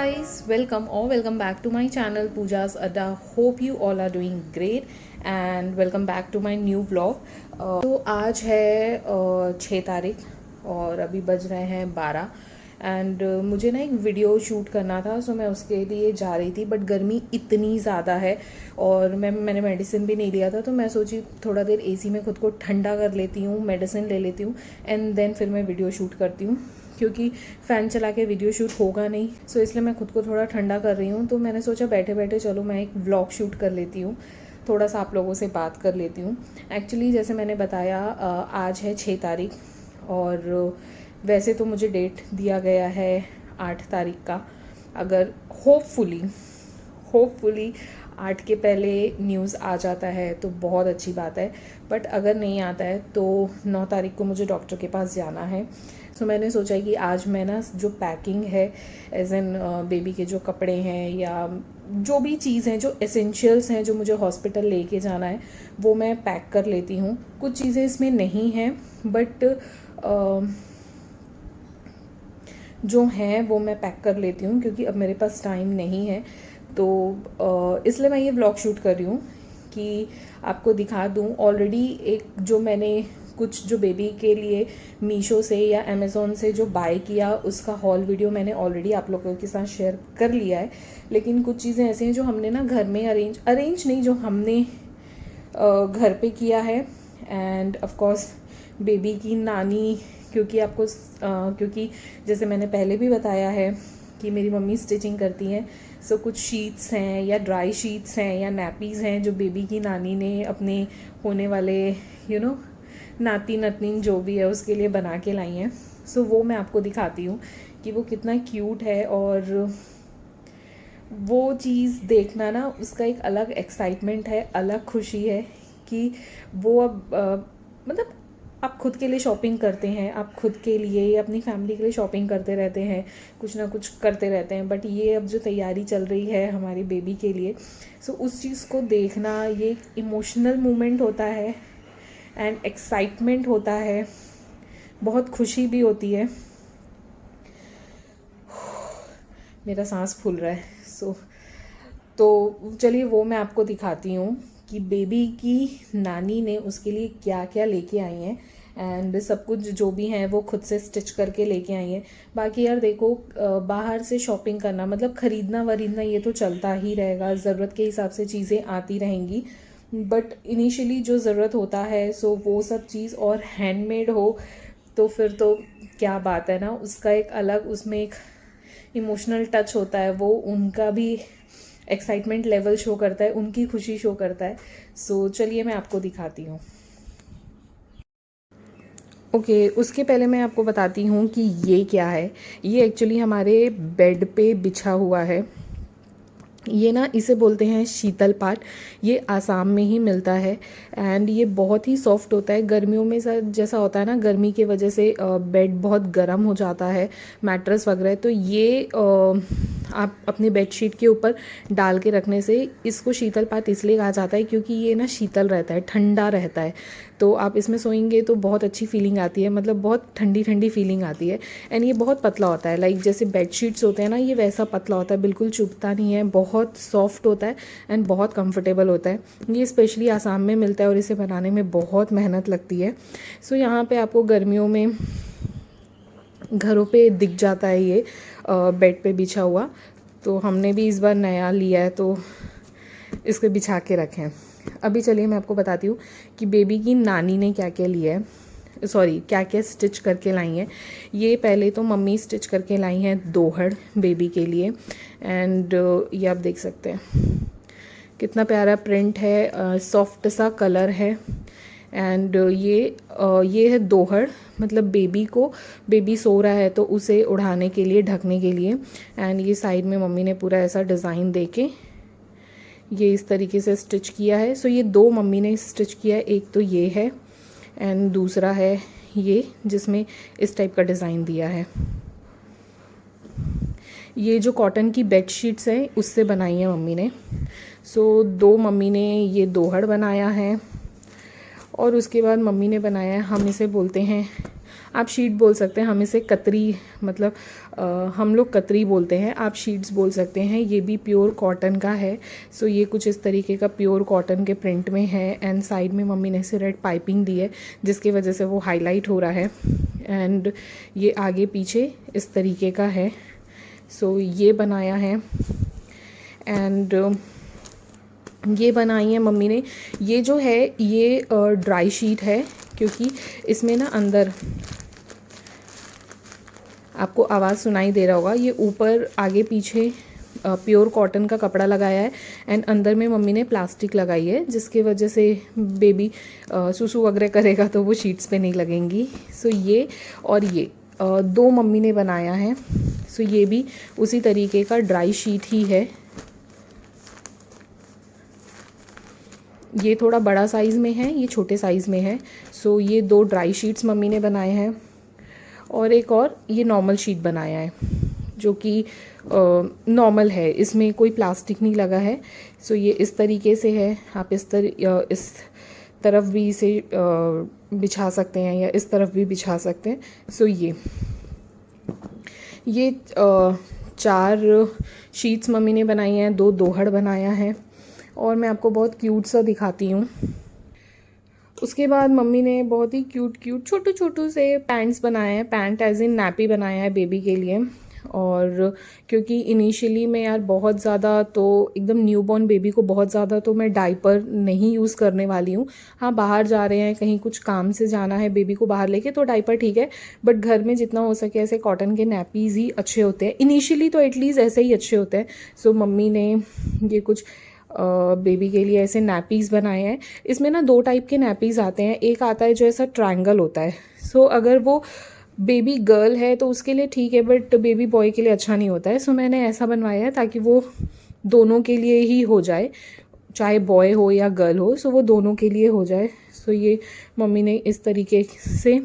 guys, welcome back to my channel Pooja's Adda. Hope you all are doing great and welcome back to my new vlog. तो आज है 6 तारीख और अभी बज रहे हैं 12 एंड मुझे ना एक वीडियो शूट करना था, सो मैं उसके लिए जा रही थी बट गर्मी इतनी ज़्यादा है और मैंने मेडिसिन भी नहीं लिया था, तो मैं सोची थोड़ा देर एसी में खुद को ठंडा कर लेती हूँ, मेडिसिन ले लेती हूँ एंड देन फिर मैं वीडियो शूट करती हूँ क्योंकि फ़ैन चला के वीडियो शूट होगा नहीं। सो इसलिए मैं खुद को थोड़ा ठंडा कर रही हूँ। तो मैंने सोचा बैठे बैठे चलो मैं एक व्लॉग शूट कर लेती हूँ, थोड़ा सा आप लोगों से बात कर लेती हूँ। एक्चुअली जैसे मैंने बताया आज है 6 तारीख और वैसे तो मुझे डेट दिया गया है 8 तारीख का। अगर होपफुली 8 के पहले न्यूज़ आ जाता है तो बहुत अच्छी बात है, बट अगर नहीं आता है तो 9 तारीख को मुझे डॉक्टर के पास जाना है। सो मैंने सोचा कि आज मैं ना जो पैकिंग है एज एन बेबी के जो कपड़े हैं या जो भी चीज़ हैं जो एसेंशियल्स हैं जो मुझे हॉस्पिटल लेके जाना है वो मैं पैक कर लेती हूँ। कुछ चीज़ें इसमें नहीं हैं बट जो हैं वो मैं पैक कर लेती हूँ क्योंकि अब मेरे पास टाइम नहीं है। तो इसलिए मैं ये व्लॉग शूट कर रही हूँ कि आपको दिखा दूँ। ऑलरेडी एक जो मैंने कुछ जो बेबी के लिए मीशो से या अमेज़ॉन से जो बाय किया उसका हॉल वीडियो मैंने ऑलरेडी आप लोगों के साथ शेयर कर लिया है, लेकिन कुछ चीज़ें ऐसी हैं जो हमने ना घर में अरेंज नहीं, जो हमने घर पे किया है। एंड ऑफ कोर्स बेबी की नानी, क्योंकि जैसे मैंने पहले भी बताया है कि मेरी मम्मी स्टिचिंग करती हैं, सो कुछ शीट्स हैं या ड्राई शीट्स हैं या नैपीज़ हैं जो बेबी की नानी ने अपने होने वाले नाती नतनीन जो भी है उसके लिए बना के लाई हैं। सो वो मैं आपको दिखाती हूँ कि वो कितना क्यूट है और वो चीज़ देखना ना उसका एक अलग एक्साइटमेंट है, अलग खुशी है कि वो अब मतलब आप खुद के लिए शॉपिंग करते हैं, आप खुद के लिए या अपनी फैमिली के लिए शॉपिंग करते रहते हैं, कुछ ना कुछ करते रहते हैं, बट ये अब जो तैयारी चल रही है हमारी बेबी के लिए, सो उस चीज़ को देखना ये एक इमोशनल मोमेंट होता है एंड एक्साइटमेंट होता है, बहुत खुशी भी होती है। मेरा सांस फूल रहा है। तो चलिए वो मैं आपको दिखाती हूँ कि बेबी की नानी ने उसके लिए क्या क्या लेके आई हैं एंड सब कुछ जो भी हैं वो खुद से स्टिच करके लेके आई हैं। बाकी यार देखो, बाहर से शॉपिंग करना मतलब ख़रीदना वरीदना ये तो चलता ही रहेगा, ज़रूरत के हिसाब से चीज़ें आती रहेंगी, बट इनिशियली जो ज़रूरत होता है सो वो सब चीज़ और हैंडमेड हो तो फिर तो क्या बात है ना, उसका एक अलग उसमें एक इमोशनल टच होता है, वो उनका भी एक्साइटमेंट लेवल शो करता है, उनकी खुशी शो करता है। सो चलिए मैं आपको दिखाती हूँ। ओके, उसके पहले मैं आपको बताती हूँ कि ये क्या है। ये एक्चुअली हमारे बेड पे बिछा हुआ है। ये ना इसे बोलते हैं शीतल पाट। ये आसाम में ही मिलता है एंड ये बहुत ही सॉफ्ट होता है। गर्मियों में जैसा होता है ना, गर्मी की वजह से बेड बहुत गर्म हो जाता है, मैट्रेस वगैरह, तो ये आप अपनी बेडशीट के ऊपर डाल के रखने से इसको शीतल पाट इसलिए कहा जाता है क्योंकि ये ना शीतल रहता है, ठंडा रहता है। तो आप इसमें सोएंगे तो बहुत अच्छी फीलिंग आती है, मतलब बहुत ठंडी ठंडी फीलिंग आती है। एंड ये बहुत पतला होता है, लाइक जैसे बेडशीट्स होते हैं ना, ये वैसा पतला होता है, बिल्कुल चुभता नहीं है, बहुत सॉफ्ट होता है एंड बहुत कंफर्टेबल होता है। ये स्पेशली आसाम में मिलता है और इसे बनाने में बहुत मेहनत लगती है। सो यहाँ पे आपको गर्मियों में घरों पे दिख जाता है ये बेड पे बिछा हुआ। तो हमने भी इस बार नया लिया है तो इसको बिछा के रखें हैं। अभी चलिए मैं आपको बताती हूँ कि बेबी की नानी ने क्या क्या लिया है, क्या क्या स्टिच करके लाई हैं। ये पहले तो मम्मी स्टिच करके लाई हैं दोहड़ बेबी के लिए एंड ये आप देख सकते हैं कितना प्यारा प्रिंट है, सॉफ्ट सा कलर है एंड ये है दोहड़, मतलब बेबी सो रहा है तो उसे उड़ाने के लिए, ढकने के लिए। एंड ये साइड में मम्मी ने पूरा ऐसा डिज़ाइन देके ये इस तरीके से स्टिच किया है। सो ये 2 मम्मी ने स्टिच किया है, एक तो ये है एंड दूसरा है ये जिसमें इस टाइप का डिज़ाइन दिया है। ये जो कॉटन की बेड शीट्स हैं उससे बनाई है मम्मी ने। सो 2 मम्मी ने ये दोहड़ बनाया है और उसके बाद मम्मी ने बनाया है, हम इसे बोलते हैं, आप शीट बोल सकते हैं, हम इसे कतरी, मतलब हम लोग कतरी बोलते हैं, आप शीट्स बोल सकते हैं। ये भी प्योर कॉटन का है। सो ये कुछ इस तरीके का प्योर कॉटन के प्रिंट में है एंड साइड में मम्मी ने इसे रेड पाइपिंग दी है जिसकी वजह से वो हाईलाइट हो रहा है एंड ये आगे पीछे इस तरीके का है। सो ये बनाया है एंड ये बनाई है मम्मी ने। ये जो है ये ड्राई शीट है क्योंकि इसमें ना अंदर आपको आवाज़ सुनाई दे रहा होगा, ये ऊपर आगे पीछे प्योर कॉटन का कपड़ा लगाया है एंड अंदर में मम्मी ने प्लास्टिक लगाई है जिसकी वजह से बेबी सुसु वगैरह करेगा तो वो शीट्स पे नहीं लगेंगी। सो ये और ये दो मम्मी ने बनाया है। सो ये भी उसी तरीके का ड्राई शीट ही है। ये थोड़ा बड़ा साइज़ में है, ये छोटे साइज़ में है। सो ये दो ड्राई शीट्स मम्मी ने बनाए हैं और एक और ये नॉर्मल शीट बनाया है जो कि नॉर्मल है, इसमें कोई प्लास्टिक नहीं लगा है। सो ये इस तरीके से है, आप इस तरफ भी इसे बिछा सकते हैं या इस तरफ भी बिछा सकते हैं। सो ये 4 शीट्स मम्मी ने बनाई हैं, 2 दोहड़ बनाया है और मैं आपको बहुत क्यूट सा दिखाती हूँ। उसके बाद मम्मी ने बहुत ही क्यूट छोटू से पैंट्स बनाए हैं, पैंट एज इन नैपी बनाया है बेबी के लिए। और क्योंकि इनिशियली में यार बहुत ज़्यादा तो एकदम न्यूबॉर्न बेबी को बहुत ज़्यादा तो मैं डाइपर नहीं यूज़ करने वाली हूँ। हाँ, बाहर जा रहे हैं, कहीं कुछ काम से जाना है बेबी को बाहर लेके तो डाइपर ठीक है, बट घर में जितना हो सके ऐसे कॉटन के नैपीज़ ही अच्छे होते हैं। इनिशियली तो एटलीस्ट ऐसे ही अच्छे होते हैं। सो मम्मी ने ये कुछ बेबी के लिए ऐसे नैपीज़ बनाए हैं। इसमें ना 2 टाइप के नैपीज़ आते हैं, एक आता है जो ऐसा ट्रायंगल होता है। सो अगर वो बेबी गर्ल है तो उसके लिए ठीक है, बट बेबी बॉय के लिए अच्छा नहीं होता है। सो मैंने ऐसा बनवाया है ताकि वो दोनों के लिए ही हो जाए, चाहे बॉय हो या गर्ल हो, सो वो दोनों के लिए हो जाए। सो ये मम्मी ने इस तरीके से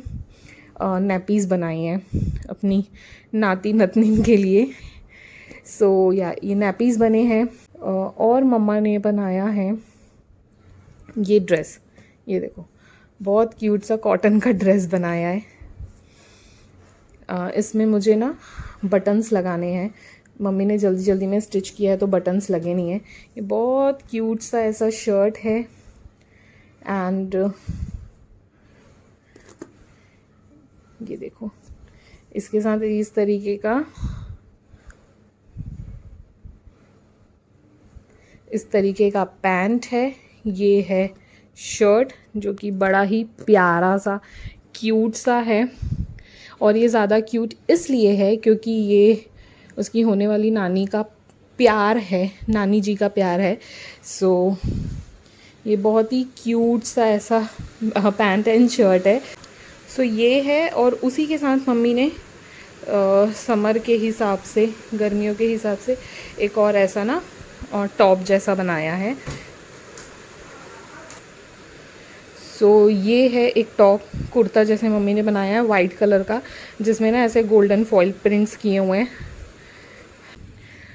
नैपीज़ बनाई हैं अपनी नाती नतनी के लिए। सो या ये नैपीज़ बने हैं। और मम्मा ने बनाया है ये ड्रेस, ये देखो बहुत क्यूट सा कॉटन का ड्रेस बनाया है। इसमें मुझे ना बटन्स लगाने हैं, मम्मी ने जल्दी जल्दी में स्टिच किया है तो बटन्स लगे नहीं हैं। ये बहुत क्यूट सा ऐसा शर्ट है एंड ये देखो इसके साथ इस तरीके का पैंट है। ये है शर्ट जो कि बड़ा ही प्यारा सा क्यूट सा है और ये ज़्यादा क्यूट इसलिए है क्योंकि ये उसकी होने वाली नानी का प्यार है, नानी जी का प्यार है। सो ये बहुत ही क्यूट सा ऐसा पैंट एंड शर्ट है। सो ये है और उसी के साथ मम्मी ने समर के हिसाब से, गर्मियों के हिसाब से एक और ऐसा ना और टॉप जैसा बनाया है। सो ये है एक टॉप कुर्ता जैसे मम्मी ने बनाया है वाइट कलर का, जिसमें ना ऐसे गोल्डन फॉइल प्रिंट्स किए हुए हैं।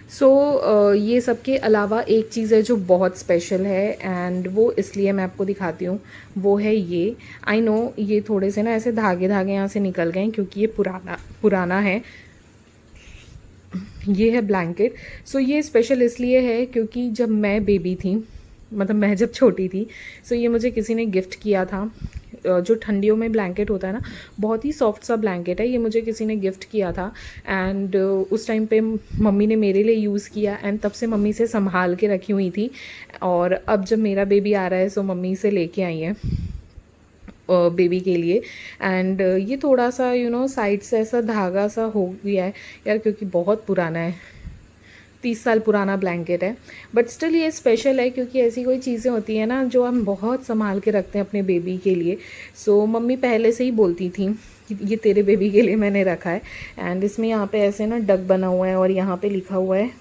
सो ये सब के अलावा एक चीज़ है जो बहुत स्पेशल है एंड वो इसलिए मैं आपको दिखाती हूँ, वो है ये। आई नो ये थोड़े से ना ऐसे धागे यहाँ से निकल गए हैं क्योंकि ये पुराना है। ये है ब्लैंकेट। सो ये स्पेशल इसलिए है क्योंकि जब मैं बेबी थी, मतलब मैं जब छोटी थी, सो ये मुझे किसी ने गिफ्ट किया था। जो ठंडियों में ब्लैंकेट होता है ना, बहुत ही सॉफ्ट सा ब्लैंकेट है, ये मुझे किसी ने गिफ्ट किया था एंड उस टाइम पे मम्मी ने मेरे लिए यूज़ किया एंड तब से मम्मी से संभाल के रखी हुई थी। और अब जब मेरा बेबी आ रहा है सो मम्मी से लेके आई है बेबी के लिए एंड ये थोड़ा सा साइड से ऐसा धागा सा हो गया है यार क्योंकि बहुत पुराना है, 30 साल पुराना ब्लैंकेट है, बट स्टिल ये स्पेशल है क्योंकि ऐसी कोई चीज़ें होती हैं ना जो हम बहुत संभाल के रखते हैं अपने बेबी के लिए। सो मम्मी पहले से ही बोलती थी कि ये तेरे बेबी के लिए मैंने रखा है एंड इसमें यहाँ पे ऐसे ना डक बना हुआ है और यहाँ पे लिखा हुआ है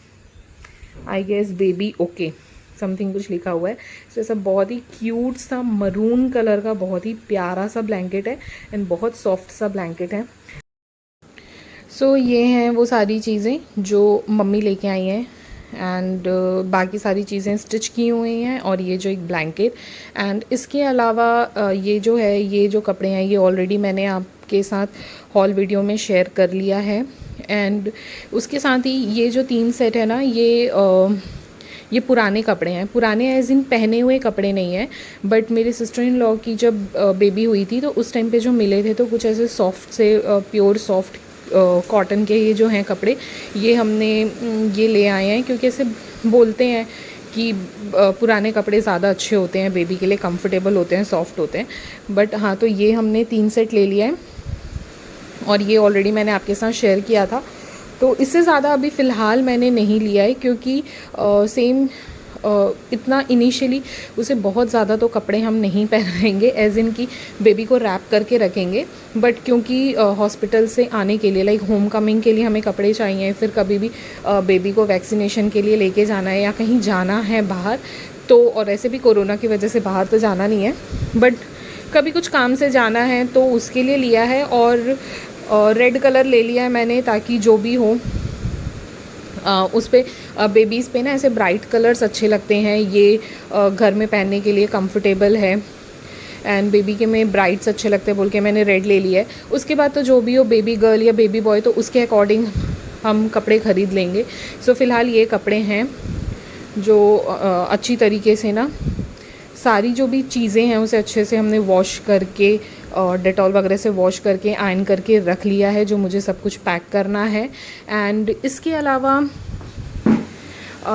I guess baby okay something कुछ लिखा हुआ है। सो ऐसा बहुत ही क्यूट सा मरून कलर का बहुत ही प्यारा सा ब्लैंकेट है एंड बहुत सॉफ्ट सा ब्लैंकेट है। सो ये हैं वो सारी चीज़ें जो मम्मी लेके आई हैं एंड बाकी सारी चीज़ें स्टिच की हुई हैं, और ये जो एक ब्लैंकेट। एंड इसके अलावा ये जो है, ये जो कपड़े हैं, ये ऑलरेडी मैंने आपके साथ हॉल वीडियो में शेयर कर लिया है। एंड उसके साथ ही ये जो 3 सेट है ना, ये पुराने कपड़े हैं। पुराने एज इन पहने हुए कपड़े नहीं हैं, बट मेरे सिस्टर इन लॉ की जब बेबी हुई थी तो उस टाइम पे जो मिले थे, तो कुछ ऐसे सॉफ्ट से प्योर सॉफ्ट कॉटन के ये जो हैं कपड़े, ये हमने ये ले आए हैं, क्योंकि ऐसे बोलते हैं कि पुराने कपड़े ज़्यादा अच्छे होते हैं बेबी के लिए, कंफर्टेबल होते हैं, सॉफ्ट होते हैं। बट हाँ, तो ये हमने 3 सेट ले लिया है, और ये ऑलरेडी मैंने आपके साथ शेयर किया था। तो इससे ज़्यादा अभी फ़िलहाल मैंने नहीं लिया है, क्योंकि सेम इतना इनिशियली उसे बहुत ज़्यादा तो कपड़े हम नहीं पहनाएंगे, एज इन की बेबी को रैप करके रखेंगे। बट क्योंकि हॉस्पिटल से आने के लिए, लाइक होम कमिंग के लिए हमें कपड़े चाहिए, फिर कभी भी बेबी को वैक्सीनेशन के लिए लेके जाना है या कहीं जाना है बाहर, तो और ऐसे भी कोरोना की वजह से बाहर तो जाना नहीं है, बट कभी कुछ काम से जाना है तो उसके लिए लिया है। और रेड कलर ले लिया है मैंने, ताकि जो भी हो उस पर बेबीज़ पे ना ऐसे ब्राइट कलर्स अच्छे लगते हैं, ये घर में पहनने के लिए कंफर्टेबल है, एंड बेबी के में ब्राइट्स अच्छे लगते हैं बोल के मैंने रेड ले लिया है। उसके बाद तो जो भी हो, बेबी गर्ल या बेबी बॉय, तो उसके अकॉर्डिंग हम कपड़े ख़रीद लेंगे। सो फ़िलहाल ये कपड़े हैं जो अच्छी तरीके से ना, सारी जो भी चीज़ें हैं उसे अच्छे से हमने वॉश करके और डेटॉल वगैरह से वॉश करके आयरन करके रख लिया है, जो मुझे सब कुछ पैक करना है। एंड इसके अलावा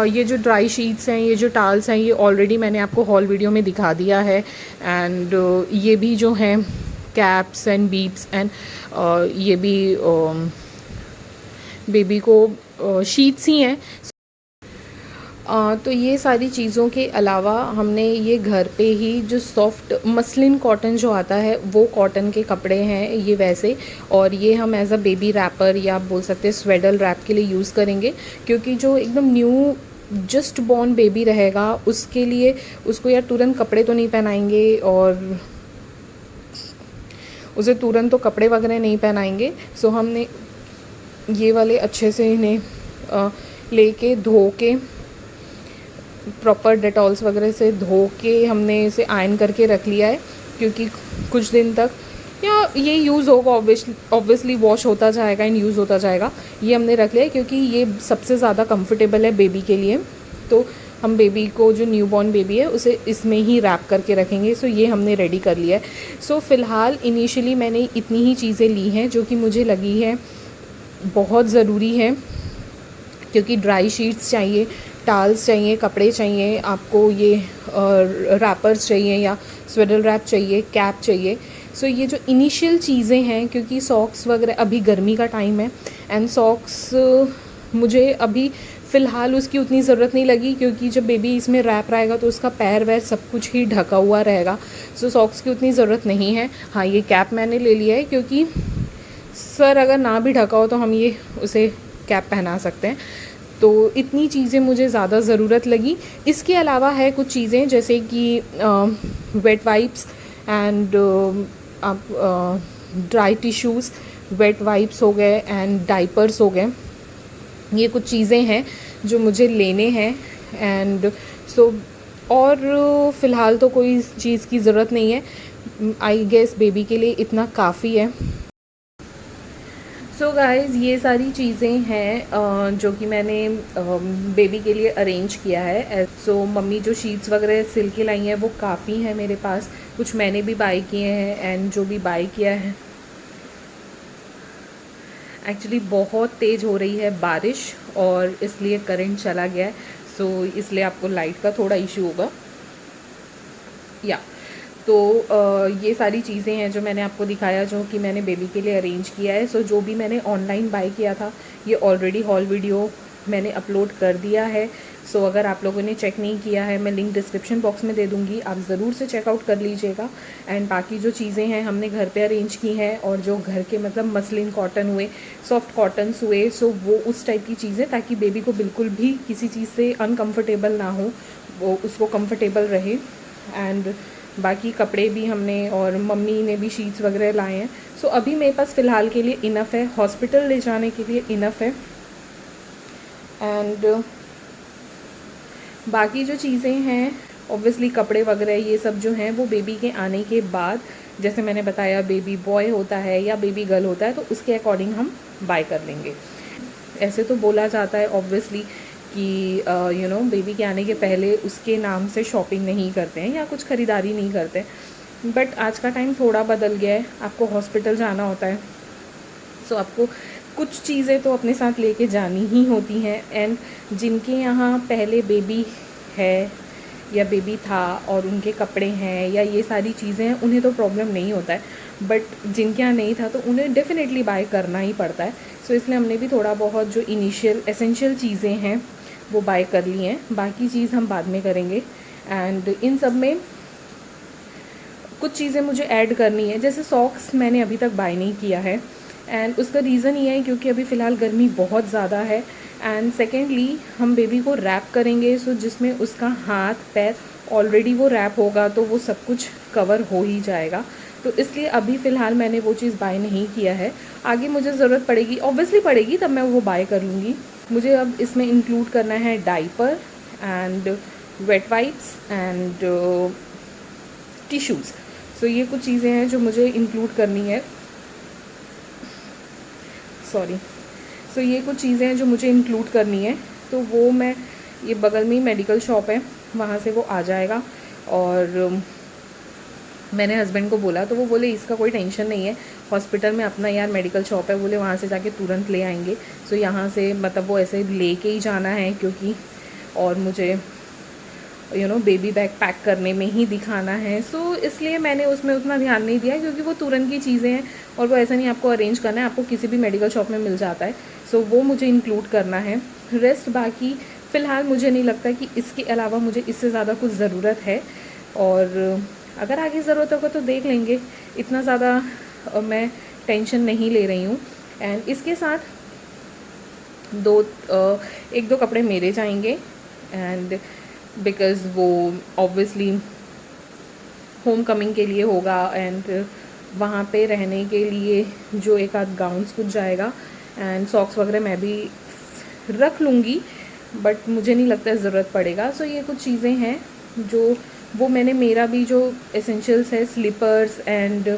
ये जो ड्राई शीट्स हैं, ये जो टाल्स हैं, ये ऑलरेडी मैंने आपको हॉल वीडियो में दिखा दिया है। एंड ये भी जो हैं कैप्स एंड बीप्स, एंड ये भी बेबी को शीट्स ही हैं। तो ये सारी चीज़ों के अलावा हमने ये घर पे ही जो सॉफ्ट मसलिन कॉटन जो आता है, वो कॉटन के कपड़े हैं ये वैसे, और ये हम एज अ बेबी रैपर या आप बोल सकते हैं स्वेडल रैप के लिए यूज़ करेंगे। क्योंकि जो एकदम न्यू जस्ट बॉर्न बेबी रहेगा, उसके लिए उसको यार तुरंत कपड़े तो नहीं पहनाएंगे, और उसे तुरंत तो कपड़े वगैरह नहीं पहनाएंगे। सो हमने ये वाले अच्छे से इन्हें लेके धो के प्रॉपर डेटॉल्स वगैरह से धो के हमने इसे आयरन करके रख लिया है, क्योंकि कुछ दिन तक या ये यूज़ होगा, ऑब्वियसली वॉश होता जाएगा एंड यूज़ होता जाएगा। ये हमने रख लिया है क्योंकि ये सबसे ज़्यादा कंफर्टेबल है बेबी के लिए। तो हम बेबी को, जो न्यूबॉर्न बेबी है, उसे इसमें ही रैप करके रखेंगे। सो ये हमने रेडी कर लिया है। सो फ़िलहाल इनिशियली मैंने इतनी ही चीज़ें ली हैं जो कि मुझे लगी है बहुत ज़रूरी है, क्योंकि ड्राई शीट्स चाहिए, टाल्स चाहिए, कपड़े चाहिए आपको, ये रैपर्स चाहिए या स्वेडल रैप चाहिए, कैप चाहिए। सो ये जो इनिशियल चीज़ें हैं, क्योंकि सॉक्स वगैरह, अभी गर्मी का टाइम है, एंड सॉक्स मुझे अभी फ़िलहाल उसकी उतनी ज़रूरत नहीं लगी, क्योंकि जब बेबी इसमें रैप रहेगा तो उसका पैर वैर सब कुछ ही ढका हुआ रहेगा। सो सॉक्स की उतनी ज़रूरत नहीं है। हाँ, ये कैप मैंने ले लिया है, क्योंकि सर अगर ना भी ढका हो तो हम ये उसे कैप पहना सकते हैं। तो इतनी चीज़ें मुझे ज़्यादा ज़रूरत लगी। इसके अलावा है कुछ चीज़ें, जैसे कि वेट वाइप्स एंड आप ड्राई टिश्यूज़, वेट वाइप्स हो गए एंड डाइपर्स हो गए। ये कुछ चीज़ें हैं जो मुझे लेने हैं। एंड सो और फ़िलहाल तो कोई चीज़ की ज़रूरत नहीं है। आई गेस बेबी के लिए इतना काफ़ी है। सो गाइज़, ये सारी चीज़ें हैं जो कि मैंने बेबी के लिए अरेंज किया है। सो मम्मी जो शीट्स वगैरह सिल के लाई हैं वो काफ़ी हैं मेरे पास, कुछ मैंने भी बाय किए हैं। एंड जो भी बाय किया है, एक्चुअली बहुत तेज़ हो रही है बारिश और इसलिए करंट चला गया है। सो इसलिए आपको लाइट का थोड़ा इशू होगा या तो ये सारी चीज़ें हैं जो मैंने आपको दिखाया, जो कि मैंने बेबी के लिए अरेंज किया है। सो जो भी मैंने ऑनलाइन बाय किया था, ये ऑलरेडी हॉल वीडियो मैंने अपलोड कर दिया है। सो अगर आप लोगों ने चेक नहीं किया है, मैं लिंक डिस्क्रिप्शन बॉक्स में दे दूँगी, आप ज़रूर से चेकआउट कर लीजिएगा। एंड बाकी जो चीज़ें हैं हमने घर पे अरेंज की हैं, और जो घर के मतलब मसलिन कॉटन हुए, सॉफ्ट कॉटन्स हुए, सो वो उस टाइप की चीज़ें, ताकि बेबी को बिल्कुल भी किसी चीज़ से अनकम्फर्टेबल ना हो, वो उसको कम्फर्टेबल रहे। एंड बाकी कपड़े भी हमने, और मम्मी ने भी शीट्स वगैरह लाए हैं। सो अभी मेरे पास फ़िलहाल के लिए इनफ़ है, हॉस्पिटल ले जाने के लिए इनफ़ है। एंड बाकी जो चीज़ें हैं ऑब्वियसली कपड़े वगैरह ये सब जो हैं वो बेबी के आने के बाद, जैसे मैंने बताया बेबी बॉय होता है या बेबी गर्ल होता है तो उसके अकॉर्डिंग हम बाय कर लेंगे। ऐसे तो बोला जाता है ऑब्वियसली कि बेबी के आने के पहले उसके नाम से शॉपिंग नहीं करते हैं या कुछ ख़रीदारी नहीं करते, बट आज का टाइम थोड़ा बदल गया है। आपको हॉस्पिटल जाना होता है, सो आपको कुछ चीज़ें तो अपने साथ लेके जानी ही होती हैं। एंड जिनके यहाँ पहले बेबी है या बेबी था और उनके कपड़े हैं या ये सारी चीज़ें हैं, उन्हें तो प्रॉब्लम नहीं होता है, बट जिनके यहाँ नहीं था तो उन्हें डेफिनेटली बाय करना ही पड़ता है। सो इसलिए हमने भी थोड़ा बहुत जो इनिशियल एसेंशियल चीज़ें हैं वो बाय कर ली हैं, बाकी चीज़ हम बाद में करेंगे। एंड इन सब में कुछ चीज़ें मुझे ऐड करनी है, जैसे सॉक्स मैंने अभी तक बाय नहीं किया है, एंड उसका रीज़न ये है क्योंकि अभी फ़िलहाल गर्मी बहुत ज़्यादा है। एंड सेकेंडली हम बेबी को रैप करेंगे, सो जिसमें उसका हाथ पैर ऑलरेडी वो रैप होगा तो वो सब कुछ कवर हो ही जाएगा। तो इसलिए अभी फ़िलहाल मैंने वो चीज़ बाय नहीं किया है। आगे मुझे ज़रूरत पड़ेगी, ऑब्वियसली पड़ेगी, तब मैं वो बाय कर लूँगी। मुझे अब इसमें इंक्लूड करना है diaper and wet wipes and tissues. So ये कुछ चीज़ें हैं जो मुझे इंक्लूड करनी है, सो ये कुछ चीज़ें हैं जो मुझे इंक्लूड करनी है। तो वो मैं, ये बगल में ही मेडिकल शॉप है, वहाँ से वो आ जाएगा। और मैंने हस्बैंड को बोला तो वो बोले इसका कोई टेंशन नहीं है, हॉस्पिटल में अपना यार मेडिकल शॉप है, बोले वहाँ से जाके तुरंत ले आएंगे। सो यहाँ से मतलब वो ऐसे ले के ही जाना है क्योंकि, और मुझे बेबी बैग पैक करने में ही दिखाना है। सो इसलिए मैंने उसमें उतना ध्यान नहीं दिया क्योंकि वो तुरंत की चीज़ें हैं और वो ऐसा नहीं आपको अरेंज करना है, आपको किसी भी मेडिकल शॉप में मिल जाता है। सो वो मुझे इंक्लूड करना है। रेस्ट बाकी फ़िलहाल मुझे नहीं लगता कि इसके अलावा मुझे इससे ज़्यादा कुछ ज़रूरत है, और अगर आगे ज़रूरत होगा तो देख लेंगे, इतना ज़्यादा मैं टेंशन नहीं ले रही हूँ। एंड इसके साथ एक दो कपड़े मेरे जाएंगे, एंड बिकॉज़ वो ऑब्वियसली होम कमिंग के लिए होगा, एंड वहाँ पे रहने के लिए जो एक आध गाउन्स कुछ जाएगा, एंड सॉक्स वगैरह मैं भी रख लूँगी, बट मुझे नहीं लगता ज़रूरत पड़ेगा। सो ये कुछ चीज़ें हैं जो वो मैंने, मेरा भी जो एसेंशियल्स है, slippers and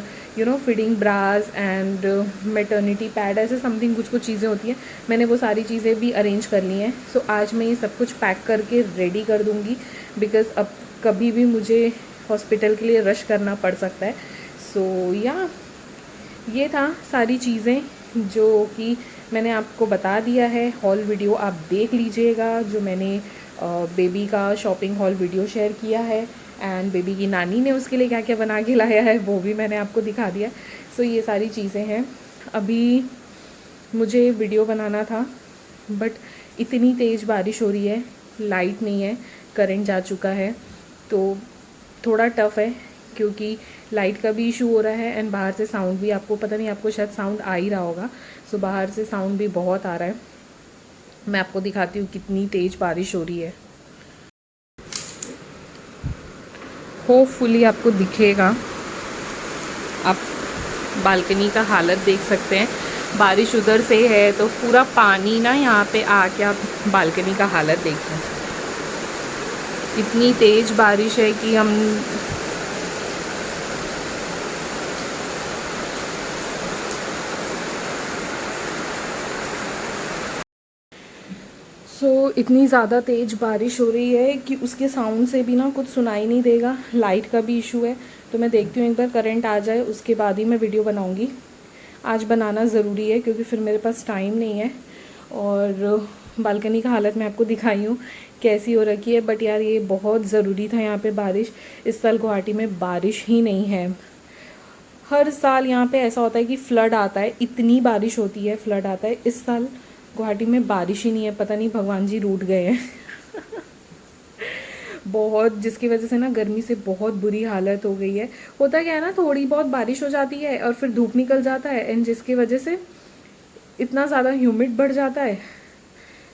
feeding bras and maternity pad, ऐसे समथिंग कुछ कुछ चीज़ें होती हैं, मैंने वो सारी चीज़ें भी अरेंज कर ली हैं। सो आज मैं ये सब कुछ पैक करके रेडी कर दूँगी, बिकॉज़ अब कभी भी मुझे हॉस्पिटल के लिए रश करना पड़ सकता है। सो या ये था सारी चीज़ें जो कि मैंने आपको बता दिया है। हॉल वीडियो आप देख लीजिएगा, जो मैंने बेबी का शॉपिंग हॉल वीडियो शेयर किया है, एंड बेबी की नानी ने उसके लिए क्या क्या बना के लाया है वो भी मैंने आपको दिखा दिया। सो ये सारी चीज़ें हैं। अभी मुझे वीडियो बनाना था, बट इतनी तेज़ बारिश हो रही है, लाइट नहीं है, करंट जा चुका है, तो थोड़ा टफ़ है क्योंकि लाइट का भी इशू हो रहा है, एंड बाहर से साउंड भी, आपको पता नहीं, आपको शायद साउंड आ ही रहा होगा। सो बाहर से साउंड भी बहुत आ रहा है। मैं आपको दिखाती हूँ कितनी तेज़ बारिश हो रही है। होपफुली आपको दिखेगा, आप बालकनी का हालत देख सकते हैं। बारिश उधर से है तो पूरा पानी ना यहाँ पे आके आप बालकनी का हालत देखें। इतनी तेज़ बारिश है कि हम इतनी ज़्यादा तेज़ बारिश हो रही है कि उसके साउंड से भी ना कुछ सुनाई नहीं देगा। लाइट का भी इशू है, तो मैं देखती हूँ एक बार करंट आ जाए उसके बाद ही मैं वीडियो बनाऊँगी। आज बनाना ज़रूरी है क्योंकि फिर मेरे पास टाइम नहीं है। और बालकनी का हालत मैं आपको दिखाई हूँ कैसी हो रखी है, बट यार ये बहुत ज़रूरी था यहाँ पे बारिश। इस साल गुवाहाटी में बारिश ही नहीं है। हर साल यहाँ पे ऐसा होता है कि फ़्लड आता है, इतनी बारिश होती है, फ़्लड आता है। इस साल गुवाहाटी में बारिश ही नहीं है, पता नहीं भगवान जी रूठ गए हैं बहुत, जिसकी वजह से ना गर्मी से बहुत बुरी हालत हो गई है। होता क्या है ना, थोड़ी बहुत बारिश हो जाती है और फिर धूप निकल जाता है, एंड जिसकी वजह से इतना ज़्यादा ह्यूमिड बढ़ जाता है।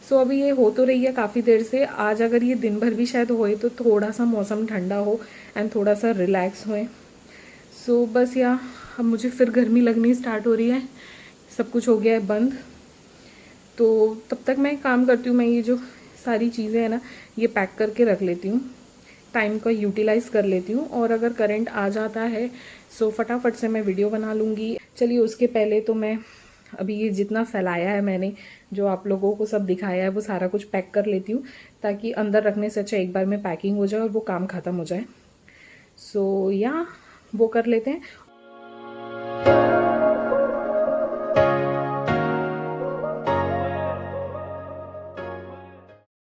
सो अभी ये हो तो रही है काफ़ी देर से। आज अगर ये दिन भर भी शायद होए तो थोड़ा सा मौसम ठंडा हो एंड थोड़ा सा रिलैक्स होए। सो बस यार अब मुझे फिर गर्मी लगनी स्टार्ट हो रही है, सब कुछ हो गया है बंद। तो तब तक मैं काम करती हूँ, मैं ये जो सारी चीज़ें हैं ना ये पैक करके रख लेती हूँ, टाइम का यूटिलाइज़ कर लेती हूँ, और अगर करंट आ जाता है सो फटाफट से मैं वीडियो बना लूँगी। चलिए उसके पहले तो मैं अभी ये जितना फैलाया है मैंने, जो आप लोगों को सब दिखाया है, वो सारा कुछ पैक कर लेती हूँ, ताकि अंदर रखने से अच्छा एक बार में पैकिंग हो जाए और वो काम ख़त्म हो जाए। सो या वो कर लेते हैं।